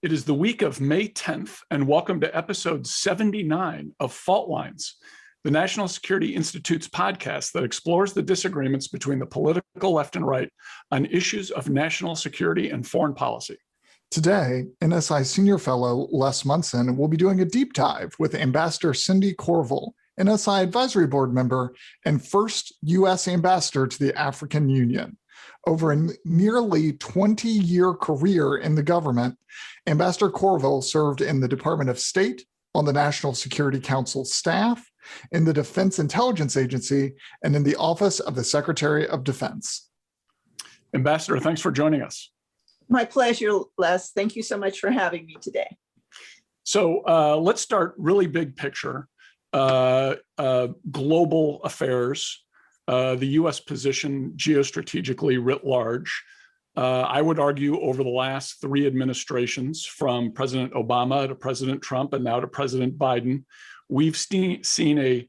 It is the week of May 10th, and welcome to episode 79 of Fault Lines, the National Security Institute's podcast that explores the disagreements between the political left and right on issues of national security and foreign policy. Today, NSI Senior Fellow Les Munson will be doing a deep dive with Ambassador Cindy Courville, NSI Advisory Board member and first U.S. ambassador to the African Union. Over a nearly 20-year career in the government, Ambassador Courville served in the Department of State, on the National Security Council staff, in the Defense Intelligence Agency, and in the Office of the Secretary of Defense. Ambassador, thanks for joining us. My pleasure, Les. Thank you so much for having me today. So let's start really big picture, global affairs. The U.S. position geostrategically writ large. I would argue over the last three administrations, from President Obama to President Trump and now to President Biden, we've seen a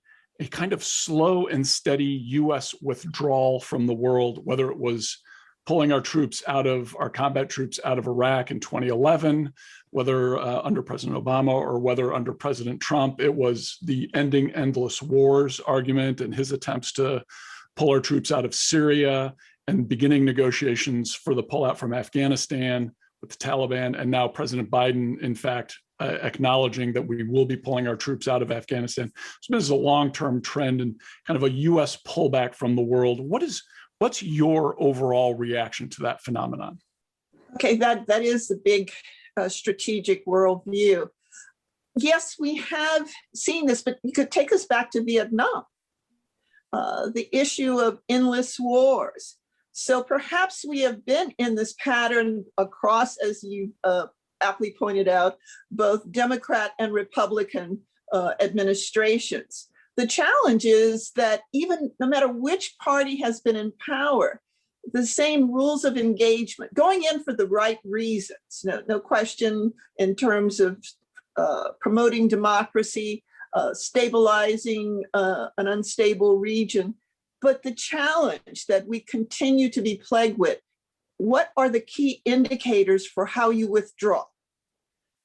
kind of slow and steady U.S. withdrawal from the world, whether it was pulling our combat troops out of Iraq in 2011, whether under President Obama or whether under President Trump. It was the ending endless wars argument and his attempts to pull our troops out of Syria and beginning negotiations for the pullout from Afghanistan with the Taliban. And now President Biden, in fact, acknowledging that we will be pulling our troops out of Afghanistan. So this is a long-term trend and kind of a U.S. pullback from the world. What's your overall reaction to that phenomenon? Okay, that is the big strategic worldview. Yes, we have seen this, but you could take us back to Vietnam. The issue of endless wars. So perhaps we have been in this pattern across, as you aptly pointed out, both Democrat and Republican administrations. The challenge is that even no matter which party has been in power, the same rules of engagement, going in for the right reasons, no question, in terms of promoting democracy, stabilizing an unstable region. But the challenge that we continue to be plagued with, what are the key indicators for how you withdraw?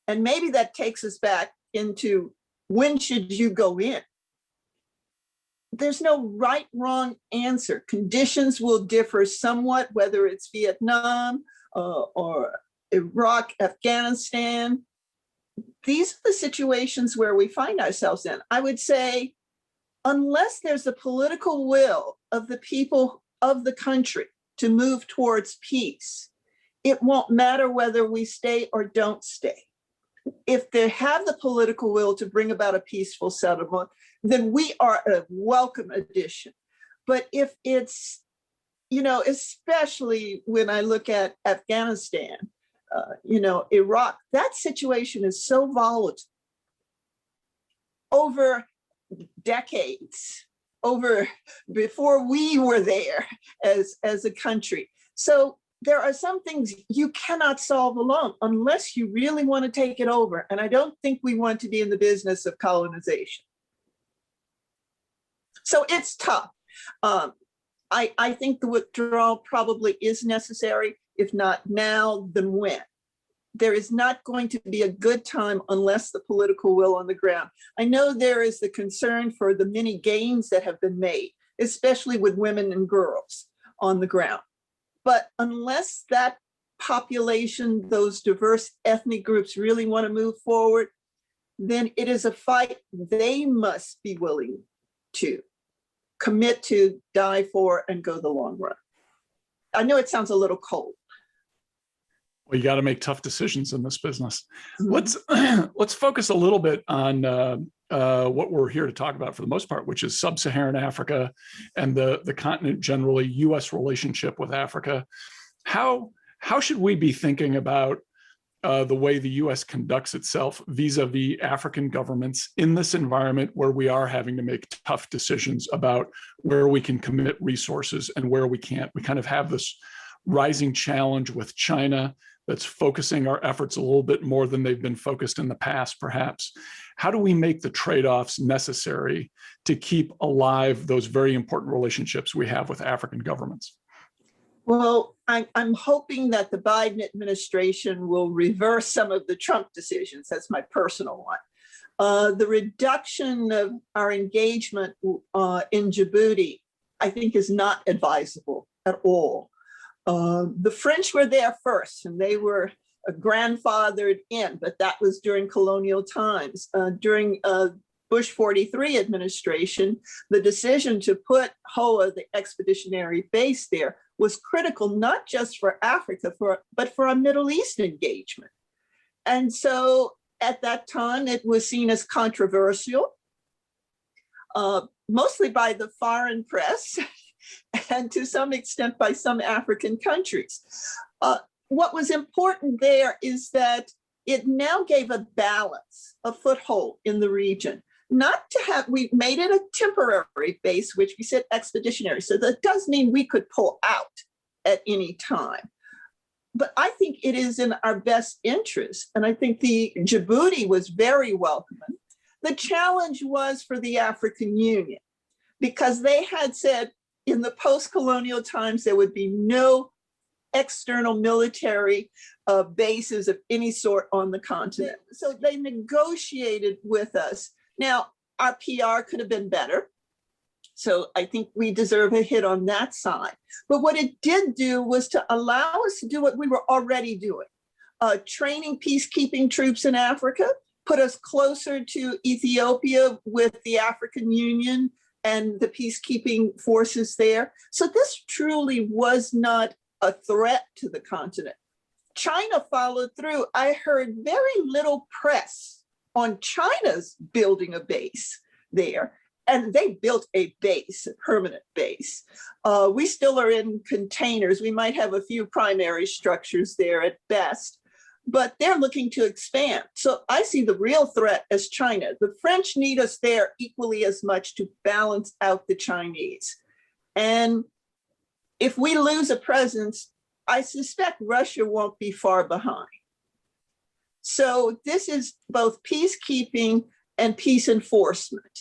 And maybe that takes us back into when should you go in? There's no right, wrong answer. Conditions will differ somewhat, whether it's Vietnam or Iraq, Afghanistan. These are the situations where we find ourselves in. I would say, unless there's a political will of the people of the country to move towards peace, it won't matter whether we stay or don't stay. If they have the political will to bring about a peaceful settlement, then we are a welcome addition. But if it's, especially when I look at Afghanistan, Iraq, that situation is so volatile over decades, before we were there as a country. So there are some things you cannot solve alone unless you really want to take it over. And I don't think we want to be in the business of colonization. So it's tough. I think the withdrawal probably is necessary. If not now, then when? There is not going to be a good time unless the political will on the ground. I know there is the concern for the many gains that have been made, especially with women and girls on the ground. But unless that population, those diverse ethnic groups really want to move forward, then it is a fight they must be willing to commit to, die for, and go the long run. I know it sounds a little cold. Well, you got to make tough decisions in this business. Mm-hmm. Let's focus a little bit on what we're here to talk about for the most part, which is sub-Saharan Africa and the continent generally, U.S. relationship with Africa. How should we be thinking about the way the U.S. conducts itself vis-a-vis African governments in this environment where we are having to make tough decisions about where we can commit resources and where we can't? We kind of have this rising challenge with China that's focusing our efforts a little bit more than they've been focused in the past, perhaps. How do we make the trade-offs necessary to keep alive those very important relationships we have with African governments? Well, I'm hoping that the Biden administration will reverse some of the Trump decisions. That's my personal one. The reduction of our engagement in Djibouti, I think, is not advisable at all. The French were there first, and they were grandfathered in, but that was during colonial times. During Bush 43 administration, the decision to put HOA, the expeditionary base there, was critical, not just for Africa, but for a Middle East engagement. And so at that time, it was seen as controversial, mostly by the foreign press and to some extent by some African countries. What was important there is that it now gave a balance, a foothold in the region. Not to have, we made it a temporary base, which we said expeditionary. So that does mean we could pull out at any time. But I think it is in our best interest. And I think the Djibouti was very welcoming. The challenge was for the African Union, because they had said in the post-colonial times, there would be no external military bases of any sort on the continent. So they negotiated with us. Now, our PR could have been better. So I think we deserve a hit on that side. But what it did do was to allow us to do what we were already doing, training peacekeeping troops in Africa, put us closer to Ethiopia with the African Union and the peacekeeping forces there. So this truly was not a threat to the continent. China followed through. I heard very little press on China's building a base there. And they built a base, a permanent base. We still are in containers. We might have a few primary structures there at best, but they're looking to expand. So I see the real threat as China. The French need us there equally as much to balance out the Chinese. And if we lose a presence, I suspect Russia won't be far behind. So this is both peacekeeping and peace enforcement.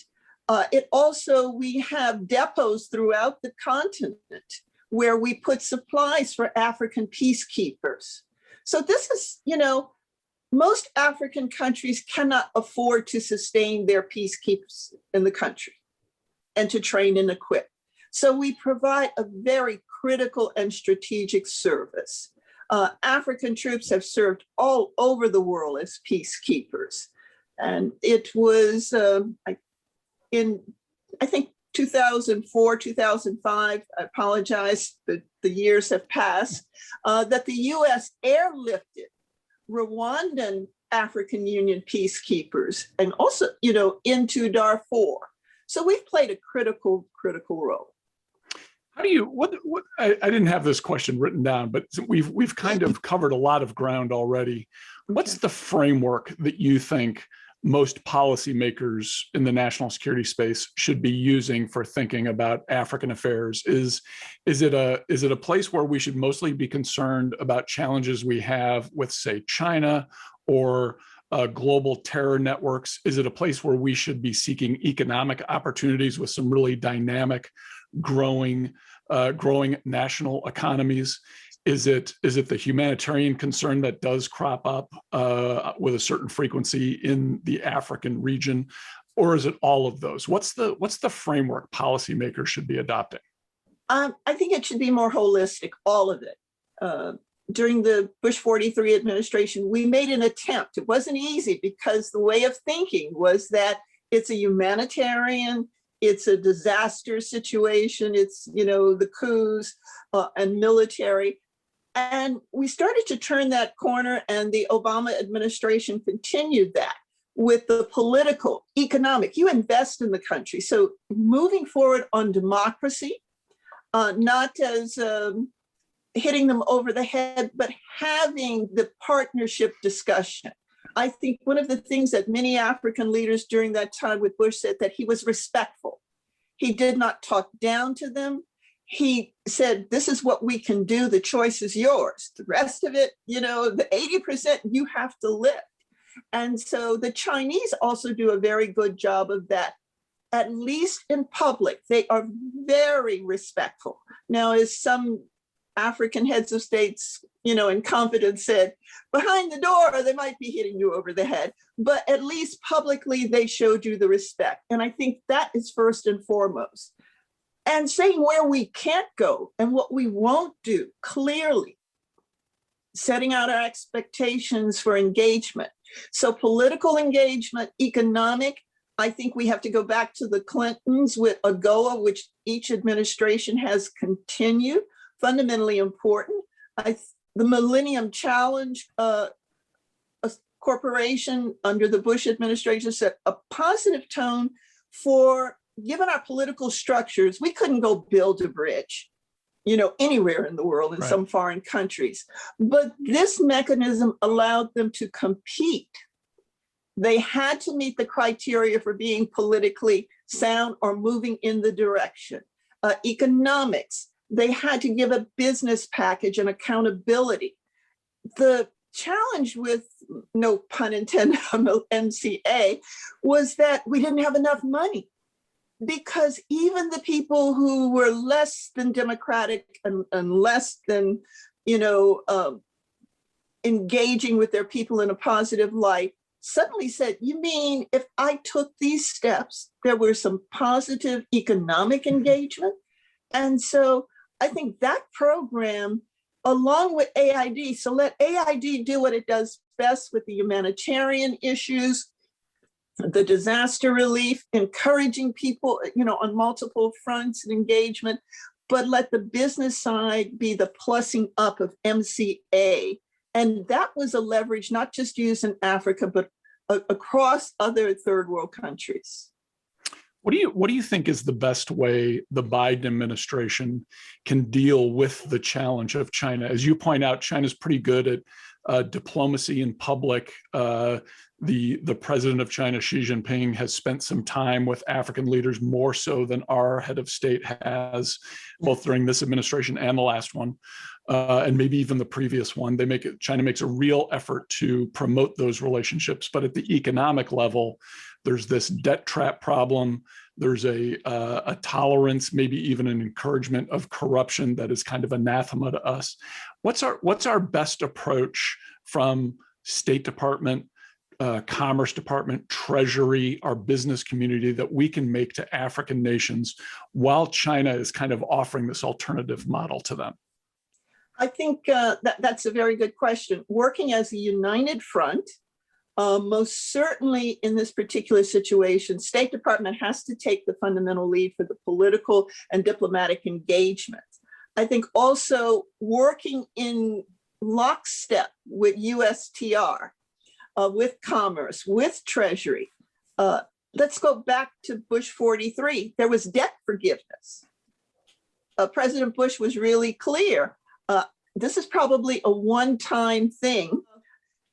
It also, we have depots throughout the continent where we put supplies for African peacekeepers. So this is, most African countries cannot afford to sustain their peacekeepers in the country and to train and equip. So we provide a very critical and strategic service. African troops have served all over the world as peacekeepers. And it was, in, I think, 2004, 2005, I apologize, the years have passed, that the US airlifted Rwandan African Union peacekeepers and also, into Darfur. So we've played a critical role. How do you, I didn't have this question written down, but we've kind of covered a lot of ground already. What's the framework that you think most policymakers in the national security space should be using for thinking about African affairs? Is it a place where we should mostly be concerned about challenges we have with, say, China or global terror networks? Is it a place where we should be seeking economic opportunities with some really dynamic, growing national economies? Is it the humanitarian concern that does crop up with a certain frequency in the African region, or is it all of those? What's the framework policymakers should be adopting? I think it should be more holistic, all of it. During the Bush 43 administration, we made an attempt. It wasn't easy because the way of thinking was that it's a humanitarian, it's a disaster situation, it's, the coups and military. And we started to turn that corner, and the Obama administration continued that with the political, economic. You invest in the country. So moving forward on democracy, not as hitting them over the head, but having the partnership discussion. I think one of the things that many African leaders during that time with Bush said, that he was respectful. He did not talk down to them. He said, this is what we can do. The choice is yours. The rest of it, the 80% you have to lift. And so the Chinese also do a very good job of that. At least in public, they are very respectful. Now, as some African heads of states, in confidence said, behind the door, they might be hitting you over the head, but at least publicly they showed you the respect. And I think that is first and foremost. And saying where we can't go and what we won't do clearly, setting out our expectations for engagement. So political engagement, economic, I think we have to go back to the Clintons with AGOA, which each administration has continued, fundamentally important. The Millennium Challenge, a corporation under the Bush administration set a positive tone for, given our political structures, we couldn't go build a bridge, anywhere in the world in Right. some foreign countries. But this mechanism allowed them to compete. They had to meet the criteria for being politically sound or moving in the direction. Economics, they had to give a business package and accountability. The challenge with, no pun intended, MCA, was that we didn't have enough money, because even the people who were less than democratic and less than, engaging with their people in a positive light suddenly said, you mean if I took these steps, there were some positive economic engagement? And so I think that program, along with AID, so let AID do what it does best with the humanitarian issues, the disaster relief, encouraging people, on multiple fronts and engagement, but let the business side be the plussing up of MCA. And that was a leverage not just used in Africa, but across other third world countries. What do you think is the best way the Biden administration can deal with the challenge of China? As you point out, China's pretty good at diplomacy in public. The president of China, Xi Jinping, has spent some time with African leaders, more so than our head of state has, both during this administration and the last one, and maybe even the previous one. China makes a real effort to promote those relationships. But at the economic level, there's this debt trap problem. There's a tolerance, maybe even an encouragement of corruption that is kind of anathema to us. What's our best approach from State Department, Commerce Department, Treasury, our business community, that we can make to African nations while China is kind of offering this alternative model to them? I think that's a very good question. Working as a united front, most certainly in this particular situation, State Department has to take the fundamental lead for the political and diplomatic engagement. I think also working in lockstep with USTR, with Commerce, with Treasury. Let's go back to Bush 43. There was debt forgiveness. President Bush was really clear. This is probably a one-time thing.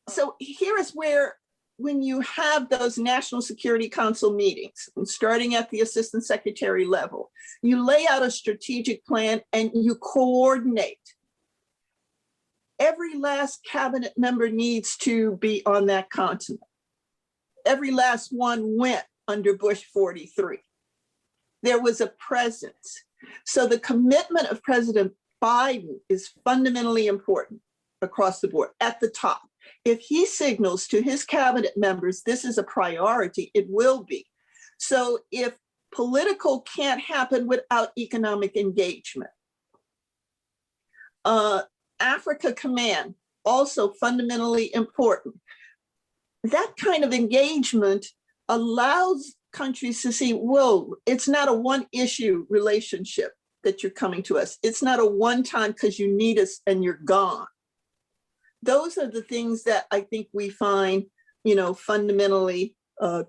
So here is where, when you have those National Security Council meetings, starting at the Assistant Secretary level, you lay out a strategic plan and you coordinate. Every last cabinet member needs to be on that continent. Every last one went under Bush 43. There was a presence. So the commitment of President Biden is fundamentally important across the board at the top. If he signals to his cabinet members, this is a priority, it will be. So if political can't happen without economic engagement. Africa Command, also fundamentally important. That kind of engagement allows countries to see, whoa, it's not a one issue relationship that you're coming to us. It's not a one time because you need us and you're gone. Those are the things that I think we find, fundamentally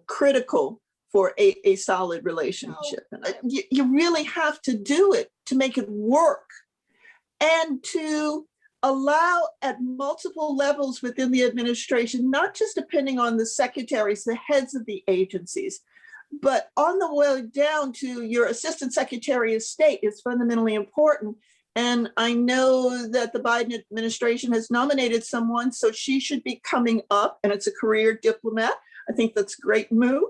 critical for a solid relationship. You really have to do it to make it work, and to allow at multiple levels within the administration, not just depending on the secretaries, the heads of the agencies, but on the way down to your Assistant Secretary of State is fundamentally important. And I know that the Biden administration has nominated someone, so she should be coming up, and it's a career diplomat. I think that's a great move.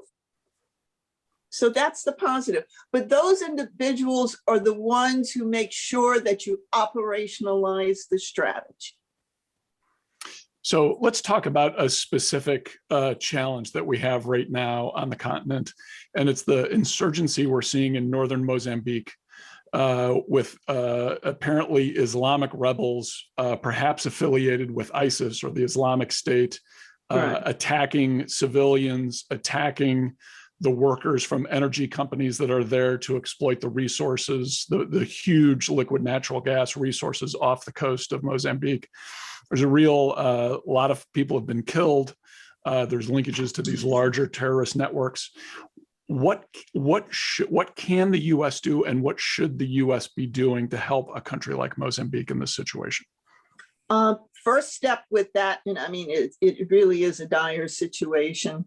So that's the positive. But those individuals are the ones who make sure that you operationalize the strategy. So let's talk about a specific challenge that we have right now on the continent, and it's the insurgency we're seeing in northern Mozambique with apparently Islamic rebels, perhaps affiliated with ISIS or the Islamic State, Right. attacking civilians, attacking the workers from energy companies that are there to exploit the resources, the huge liquid natural gas resources off the coast of Mozambique. There's a real lot of people have been killed. There's linkages to these larger terrorist networks. What can the U.S. do, and what should the U.S. be doing to help a country like Mozambique in this situation? First step with that, and I mean, it really is a dire situation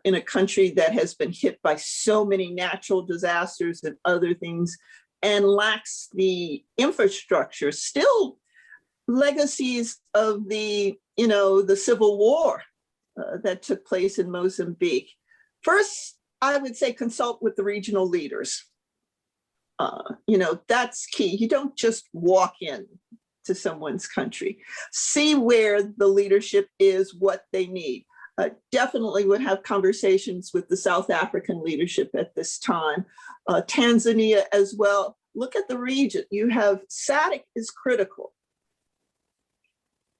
in a country that has been hit by so many natural disasters and other things and lacks the infrastructure, still legacies of the Civil War that took place in Mozambique. First, I would say consult with the regional leaders. That's key. You don't just walk in to someone's country. See where the leadership is, what they need. Definitely would have conversations with the South African leadership at this time. Tanzania as well. Look at the region. You have SADC is critical.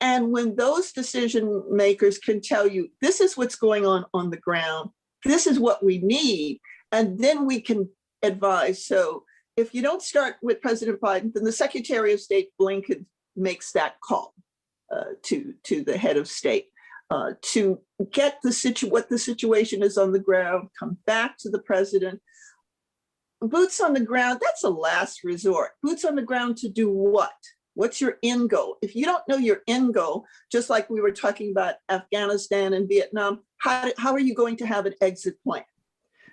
And when those decision makers can tell you, this is what's going on the ground, this is what we need, and then we can advise. So if you don't start with President Biden, then the Secretary of State Blinken makes that call to the head of state to get what the situation is on the ground, come back to the president. Boots on the ground, that's a last resort. Boots on the ground to do what? What's your end goal? If you don't know your end goal, just like we were talking about Afghanistan and Vietnam, how are you going to have an exit plan?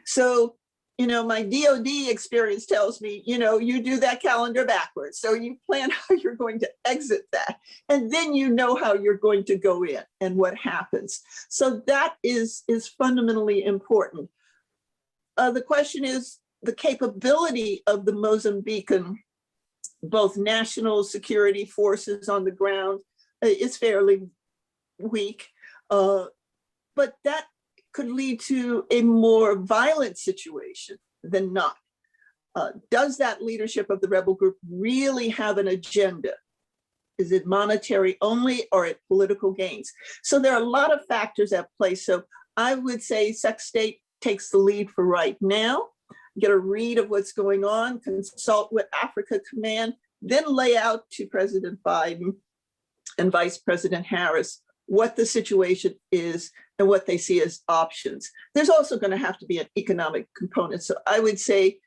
So, my DOD experience tells me, you do that calendar backwards. So you plan how you're going to exit that, and then you know how you're going to go in and what happens. So that is fundamentally important. The question is the capability of the Mozambican both national security forces on the ground is fairly weak, but that could lead to a more violent situation than not. Does that leadership of the rebel group really have an agenda? Is it monetary only, or at political gains? So there are a lot of factors at play. So I would say Sec State takes the lead for right now. Get a read of what's going on, consult with Africa Command, then lay out to President Biden and Vice President Harris what the situation is and what they see as options. There's also going to have to be an economic component. So I would say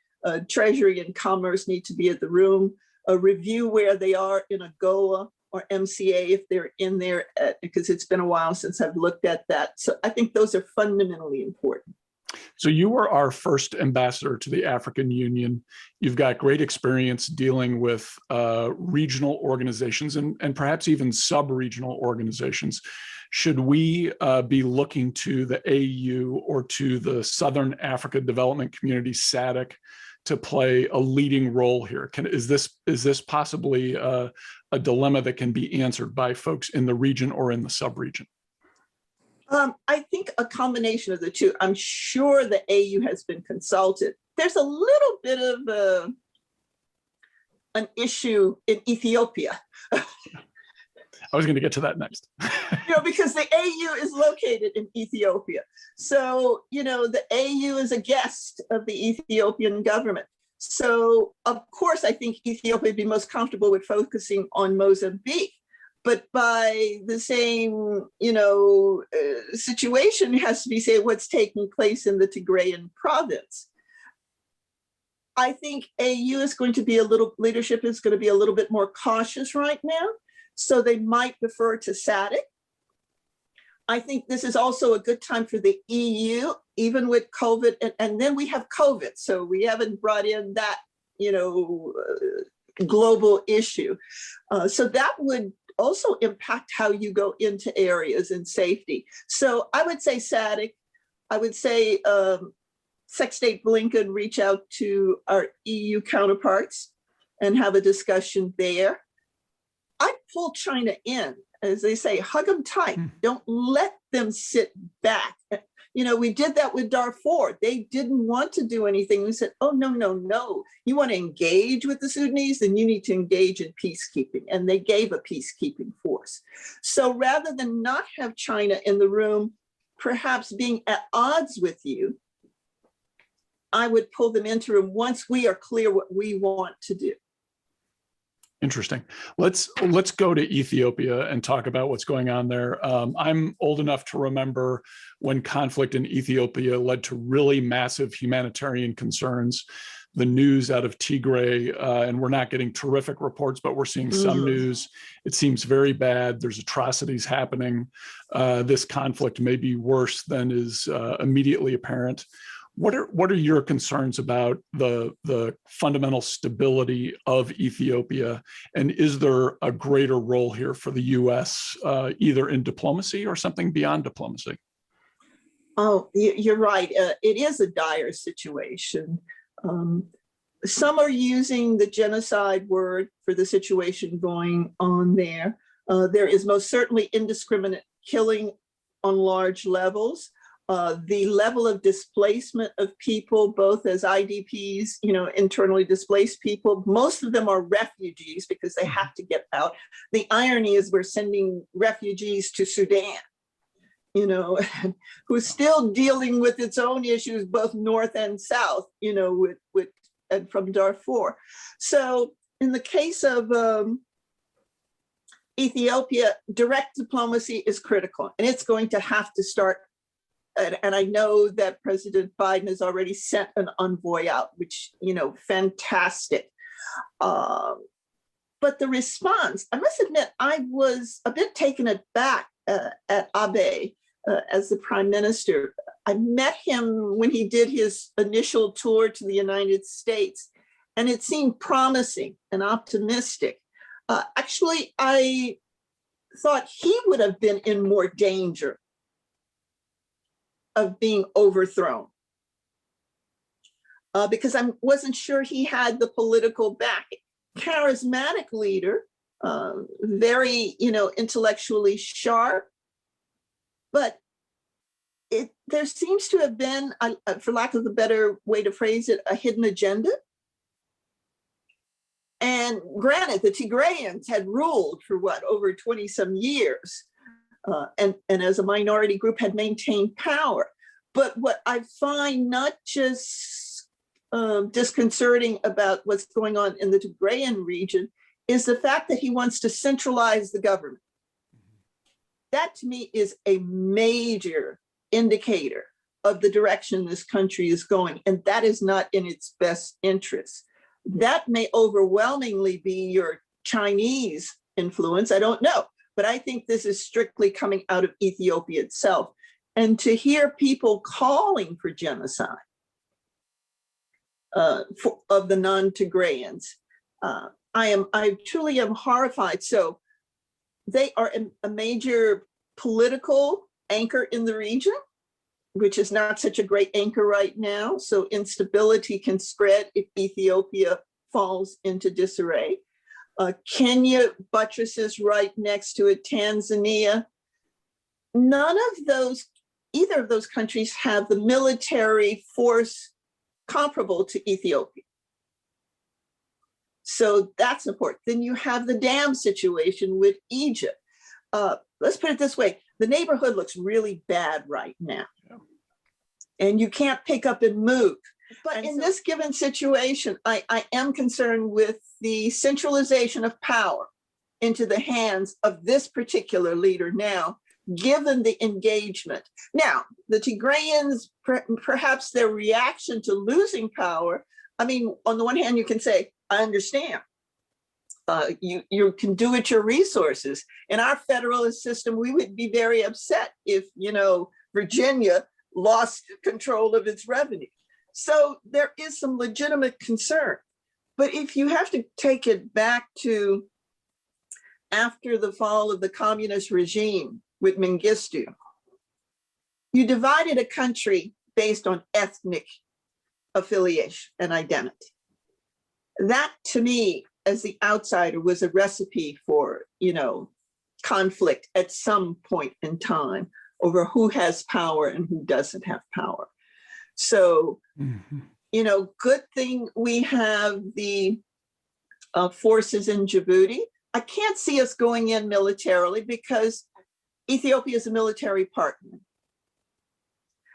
Treasury and Commerce need to be at the room, review where they are in AGOA or MCA if they're in there, because it's been a while since I've looked at that. So I think those are fundamentally important. So you were our first ambassador to the African Union. You've got great experience dealing with regional organizations and perhaps even sub-regional organizations. Should we be looking to the AU or to the Southern Africa Development Community, SADC, to play a leading role here? Is this possibly a dilemma that can be answered by folks in the region or in the sub-region? I think a combination of the two. I'm sure the AU has been consulted. There's a little bit of an issue in Ethiopia. I was going to get to that next. Because the AU is located in Ethiopia. So, the AU is a guest of the Ethiopian government. So, of course, I think Ethiopia would be most comfortable with focusing on Mozambique. But by the same, situation, it has to be said what's taking place in the Tigrayan province. I think AU is going to be leadership is going to be a little bit more cautious right now. So they might defer to SADC. I think this is also a good time for the EU, even with COVID. And then we have COVID. So we haven't brought in that, global issue. So that would also impact how you go into areas and safety. So I would say SADC. I would say Secretary Blinken reach out to our EU counterparts and have a discussion there. I pull China in, as they say, hug them tight. Don't let them sit back. You know, we did that with Darfur. They didn't want to do anything. We said, oh, no, no, no. You want to engage with the Sudanese, then you need to engage in peacekeeping. And they gave a peacekeeping force. So rather than not have China in the room, perhaps being at odds with you, I would pull them into the room once we are clear what we want to do. Interesting. Let's go to Ethiopia and talk about what's going on there. I'm old enough to remember when conflict in Ethiopia led to really massive humanitarian concerns. The news out of Tigray, and we're not getting terrific reports, but we're seeing some news. It seems very bad. There's atrocities happening. This conflict may be worse than is immediately apparent. What are your concerns about the fundamental stability of Ethiopia? And is there a greater role here for the US, either in diplomacy or something beyond diplomacy? Oh, you're right. It is a dire situation. Some are using the genocide word for the situation going on there. There is most certainly indiscriminate killing on large levels. The level of displacement of people, both as IDPs, you know, internally displaced people, most of them are refugees because they have to get out. The irony is we're sending refugees to Sudan, you know, who's still dealing with its own issues, both north and south, you know, with and from Darfur. So in the case of Ethiopia, direct diplomacy is critical, and it's going to have to start. And I know that President Biden has already sent an envoy out, which, you know, fantastic. But the response, I must admit, I was a bit taken aback at Abe as the prime minister. I met him when he did his initial tour to the United States, and it seemed promising and optimistic. Actually, I thought he would have been in more danger of being overthrown because I wasn't sure he had the political backing. Charismatic leader, very, you know, intellectually sharp, but there seems to have been, for lack of a better way to phrase it, a hidden agenda. And granted, the Tigrayans had ruled for over 20 some years. And as a minority group had maintained power. But what I find not just disconcerting about what's going on in the Tigrayan region is the fact that he wants to centralize the government. That to me is a major indicator of the direction this country is going, and that is not in its best interest. That may overwhelmingly be your Chinese influence, I don't know. But I think this is strictly coming out of Ethiopia itself. And to hear people calling for genocide of the non-Tigrayans, I truly am horrified. So they are a major political anchor in the region, which is not such a great anchor right now. So instability can spread if Ethiopia falls into disarray. Kenya buttresses right next to it, Tanzania. None of either of those countries have the military force comparable to Ethiopia. So that's important. Then you have the dam situation with Egypt. Let's put it this way. The neighborhood looks really bad right now. And you can't pick up and move. But in this given situation, I am concerned with the centralization of power into the hands of this particular leader now, given the engagement. Now, the Tigrayans, perhaps their reaction to losing power, I mean, on the one hand, you can say, I understand. You can do it your resources. In our federalist system, we would be very upset if, you know, Virginia lost control of its revenue. So there is some legitimate concern. But if you have to take it back to after the fall of the communist regime with Mengistu, you divided a country based on ethnic affiliation and identity. That, to me, as the outsider, was a recipe for, conflict at some point in time over who has power and who doesn't have power. So, good thing we have the forces in Djibouti. I can't see us going in militarily because Ethiopia is a military partner.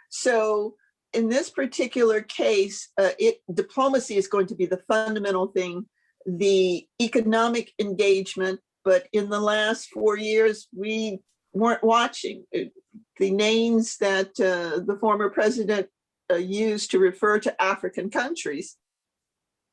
So in this particular case, diplomacy is going to be the fundamental thing, the economic engagement. But in the last 4 years, we weren't watching. The names that the former president used to refer to African countries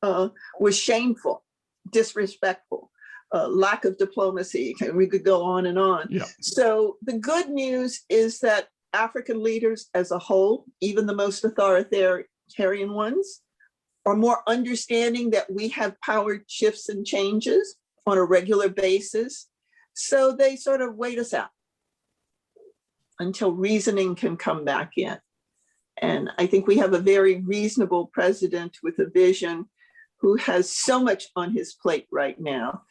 was shameful, disrespectful, lack of diplomacy. We could go on and on. Yeah. So the good news is that African leaders as a whole, even the most authoritarian ones, are more understanding that we have power shifts and changes on a regular basis. So they sort of wait us out until reasoning can come back in. And I think we have a very reasonable president with a vision who has so much on his plate right now,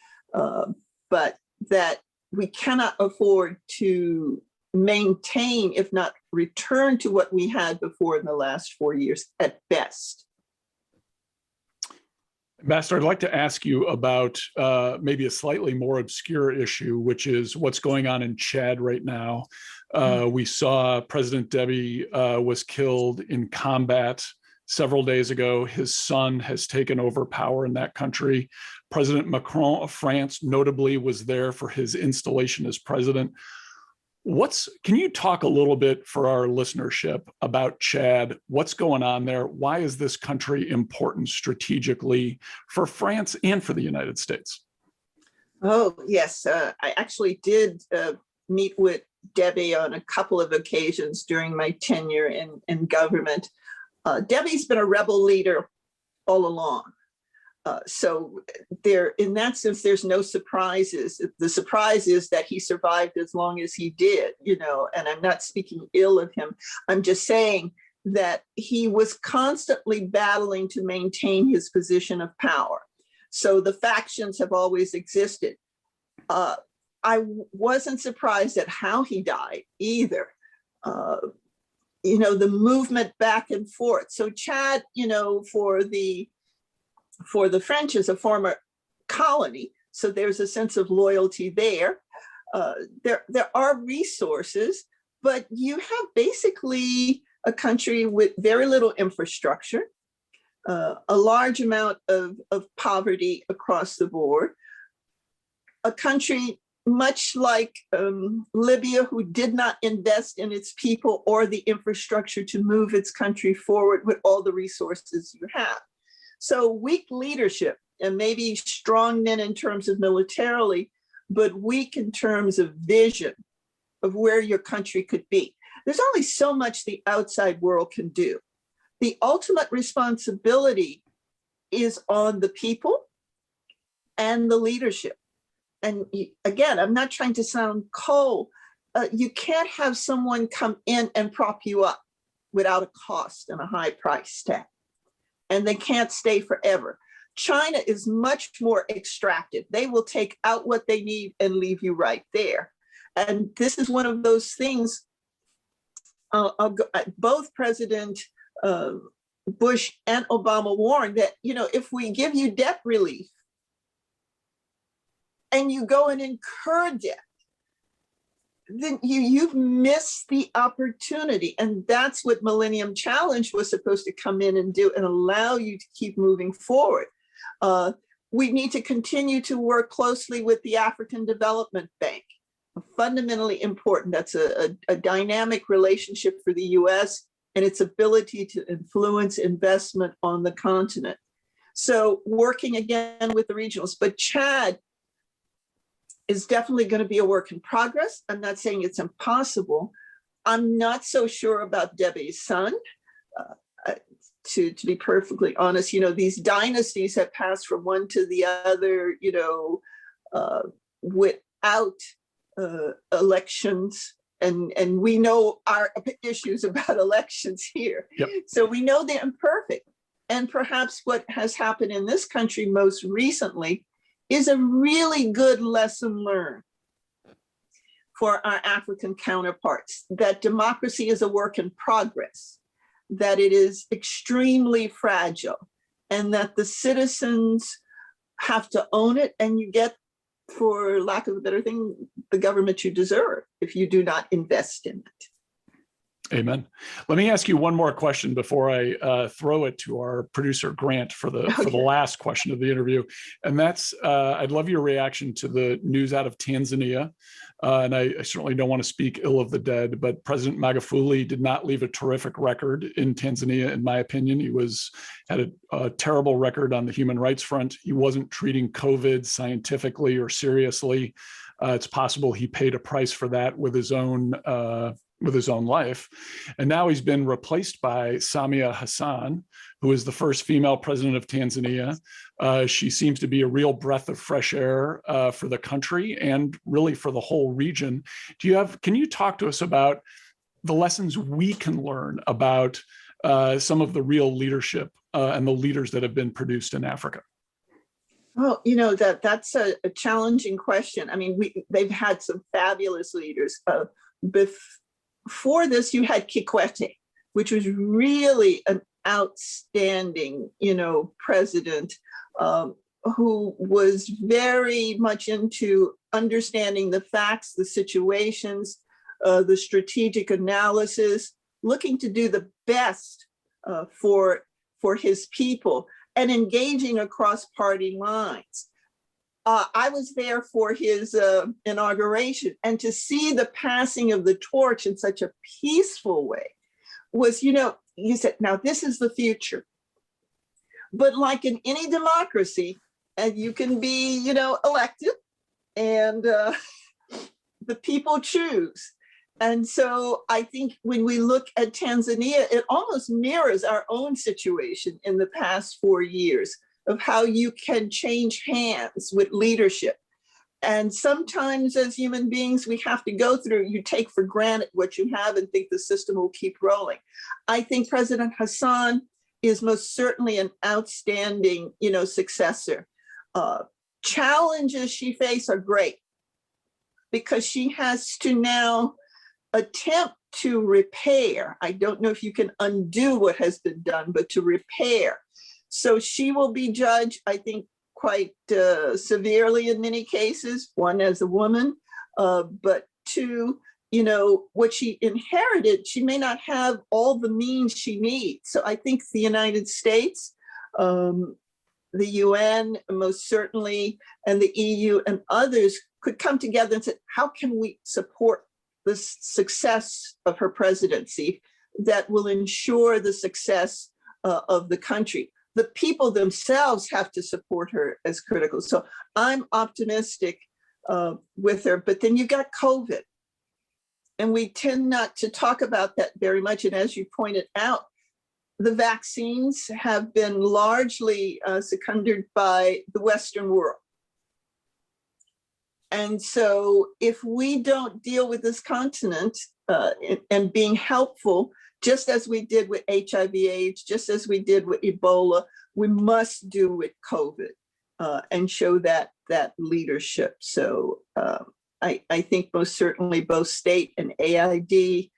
but that we cannot afford to maintain, if not return to what we had before in the last 4 years at best. Ambassador, I'd like to ask you about maybe a slightly more obscure issue, which is what's going on in Chad right now. We saw President Deby was killed in combat several days ago. His son has taken over power in that country. President Macron of France notably was there for his installation as president. Can you talk a little bit for our listenership about Chad? What's going on there? Why is this country important strategically for France and for the United States? Oh, yes. I actually did meet with Deby on a couple of occasions during my tenure in government. Deby's been a rebel leader all along. So there, in that sense, there's no surprises. The surprise is that he survived as long as he did, and I'm not speaking ill of him. I'm just saying that he was constantly battling to maintain his position of power. So the factions have always existed. I wasn't surprised at how he died either. The movement back and forth. So Chad, for the French is a former colony, so there's a sense of loyalty there. There are resources, but you have basically a country with very little infrastructure, a large amount of poverty across the board, a country much like Libya, who did not invest in its people or the infrastructure to move its country forward with all the resources you have. So weak leadership, and maybe strong men in terms of militarily, but weak in terms of vision of where your country could be. There's only so much the outside world can do. The ultimate responsibility is on the people and the leadership. And again, I'm not trying to sound cold. You can't have someone come in and prop you up without a cost and a high price tag. And they can't stay forever. China is much more extractive. They will take out what they need and leave you right there. And this is one of those things, both President Bush and Obama warned that, if we give you debt relief and you go and incur debt, then you've missed the opportunity. And that's what Millennium Challenge was supposed to come in and do and allow you to keep moving forward. We need to continue to work closely with the African Development Bank. Fundamentally important. That's a dynamic relationship for the US and its ability to influence investment on the continent. So working again with the regionals, but Chad is definitely going to be a work in progress. I'm not saying it's impossible. I'm not so sure about Deby's son. To be perfectly honest, these dynasties have passed from one to the other, without elections. And we know our issues about elections here. Yep. So we know they're imperfect. And perhaps what has happened in this country most recently is a really good lesson learned for our African counterparts, that democracy is a work in progress, that it is extremely fragile, and that the citizens have to own it, and you get, for lack of a better thing, the government you deserve if you do not invest in it. Amen. Let me ask you one more question before I throw it to our producer Grant for the last question of the interview, and that's I'd love your reaction to the news out of Tanzania. And I certainly don't want to speak ill of the dead, but President Magufuli did not leave a terrific record in Tanzania, in my opinion. He had a terrible record on the human rights front. He wasn't treating COVID scientifically or seriously. It's possible he paid a price for that with his own life. And now he's been replaced by Samia Hassan, who is the first female president of Tanzania. She seems to be a real breath of fresh air for the country and really for the whole region. Can you talk to us about the lessons we can learn about some of the real leadership and the leaders that have been produced in Africa? Well, that's a challenging question. I mean, they've had some fabulous leaders. Before this, you had Kikwete, which was really an outstanding, president who was very much into understanding the facts, the situations, the strategic analysis, looking to do the best for his people and engaging across party lines. I was there for his inauguration, and to see the passing of the torch in such a peaceful way was, he said, now this is the future. But like in any democracy, and you can be, elected, and the people choose. And so I think when we look at Tanzania, it almost mirrors our own situation in the past 4 years of how you can change hands with leadership. And sometimes as human beings, we have to go through, you take for granted what you have and think the system will keep rolling. I think President Hassan is most certainly an outstanding, successor. Challenges she faces are great because she has to now attempt to repair. I don't know if you can undo what has been done, but to repair. So she will be judged, I think, quite severely in many cases, one as a woman, but two, what she inherited, she may not have all the means she needs. So I think the United States, the UN most certainly, and the EU and others could come together and say, how can we support the success of her presidency that will ensure the success of the country? The people themselves have to support her as critical. So I'm optimistic with her, but then you got COVID. And we tend not to talk about that very much. And as you pointed out, the vaccines have been largely seconded by the Western world. And so if we don't deal with this continent and being helpful, just as we did with HIV/AIDS, just as we did with Ebola, we must do with COVID and show that leadership. So I think most certainly both state and AID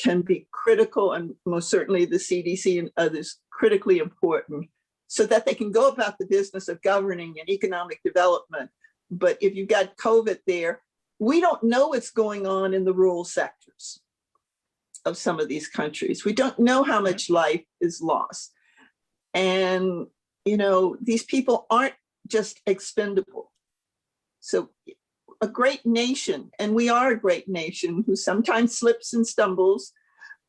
can be critical, and most certainly the CDC and others critically important, so that they can go about the business of governing and economic development. But if you've got COVID there, we don't know what's going on in the rural sectors of some of these countries. We don't know how much life is lost. And, these people aren't just expendable. So a great nation, and we are a great nation who sometimes slips and stumbles,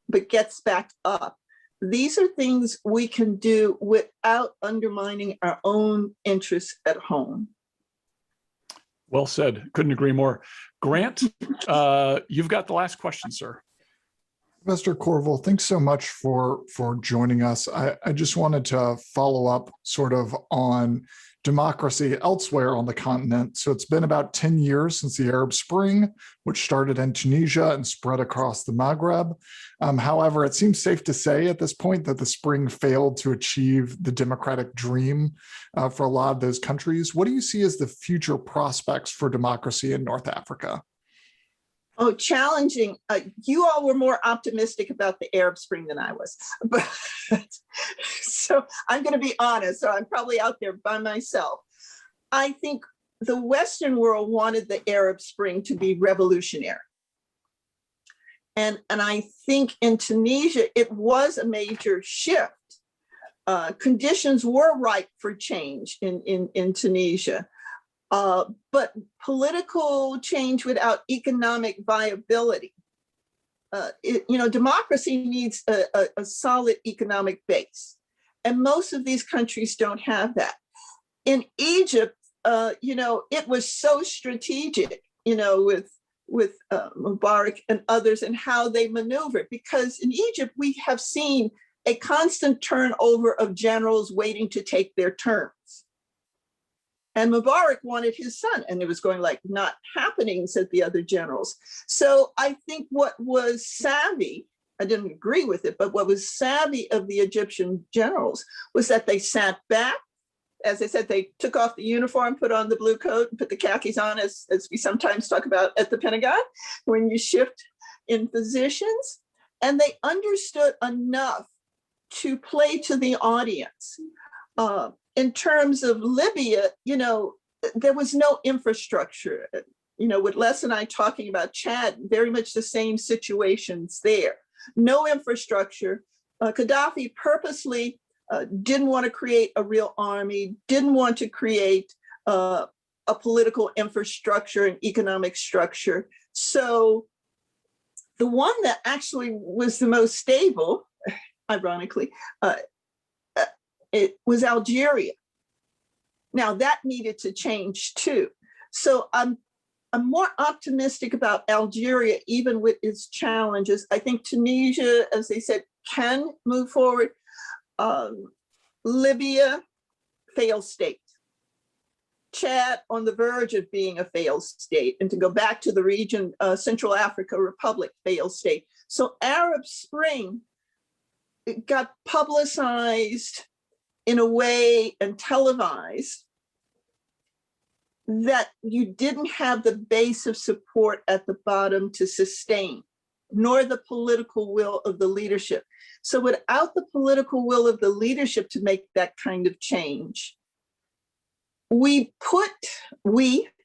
but gets back up. These are things we can do without undermining our own interests at home. Well said. Couldn't agree more. Grant, you've got the last question, sir. Mr. Courville, thanks so much for joining us. I just wanted to follow up sort of on democracy elsewhere on the continent. So it's been about 10 years since the Arab Spring, which started in Tunisia and spread across the Maghreb. However, it seems safe to say at this point that the Spring failed to achieve the democratic dream for a lot of those countries. What do you see as the future prospects for democracy in North Africa? Oh, challenging. You all were more optimistic about the Arab Spring than I was. But, so I'm going to be honest. So I'm probably out there by myself. I think the Western world wanted the Arab Spring to be revolutionary. And I think in Tunisia, it was a major shift. Conditions were ripe for change in Tunisia. But political change without economic viability, democracy needs a solid economic base. And most of these countries don't have that. In Egypt, it was so strategic, with Mubarak and others and how they maneuvered. Because in Egypt, we have seen a constant turnover of generals waiting to take their turns. And Mubarak wanted his son, and it was going like, not happening, said the other generals. So I think what was savvy, I didn't agree with it, but what was savvy of the Egyptian generals was that they sat back. As I said, they took off the uniform, put on the blue coat, and put the khakis on, as we sometimes talk about at the Pentagon, when you shift in positions. And they understood enough to play to the audience. In terms of Libya, there was no infrastructure. With Les and I talking about Chad, very much the same situations there. No infrastructure. Gaddafi purposely didn't want to create a real army, didn't want to create a political infrastructure and economic structure. So the one that actually was the most stable, ironically, it was Algeria. Now that needed to change too. So I'm more optimistic about Algeria, even with its challenges. I think Tunisia, as they said, can move forward. Libya, failed state. Chad on the verge of being a failed state. And to go back to the region, Central Africa Republic, failed state. So Arab Spring, it got publicized in a way and televised that you didn't have the base of support at the bottom to sustain, nor the political will of the leadership. So without the political will of the leadership to make that kind of change, the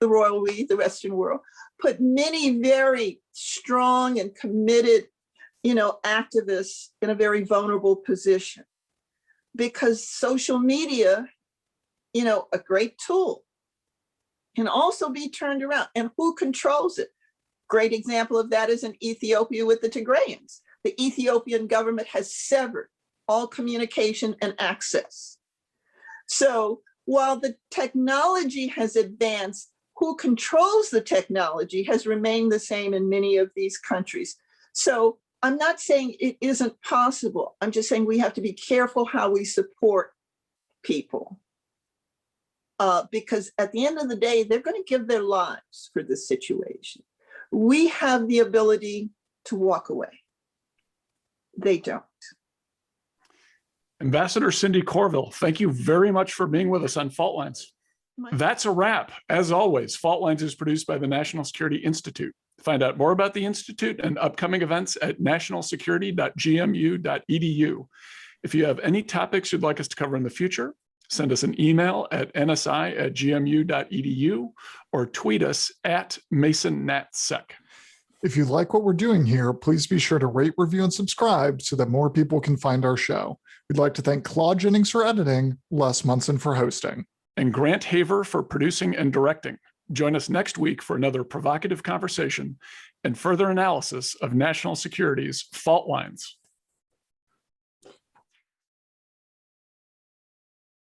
royal we, the Western world, put many very strong and committed, activists in a very vulnerable position. Because social media, a great tool, can also be turned around. And who controls it? Great example of that is in Ethiopia with the Tigrayans. The Ethiopian government has severed all communication and access. So while the technology has advanced, who controls the technology has remained the same in many of these countries. So I'm not saying it isn't possible. I'm just saying we have to be careful how we support people. Because at the end of the day, they're going to give their lives for this situation. We have the ability to walk away. They don't. Ambassador Cindy Courville, thank you very much for being with us on Fault Lines. That's a wrap. As always, Fault Lines is produced by the National Security Institute. Find out more about the Institute and upcoming events at nationalsecurity.gmu.edu. If you have any topics you'd like us to cover in the future, send us an email at nsi@gmu.edu or tweet us at MasonNatSec. If you like what we're doing here, please be sure to rate, review, and subscribe so that more people can find our show. We'd like to thank Claude Jennings for editing, Les Munson for hosting, and Grant Haver for producing and directing. Join us next week for another provocative conversation and further analysis of national security's fault lines.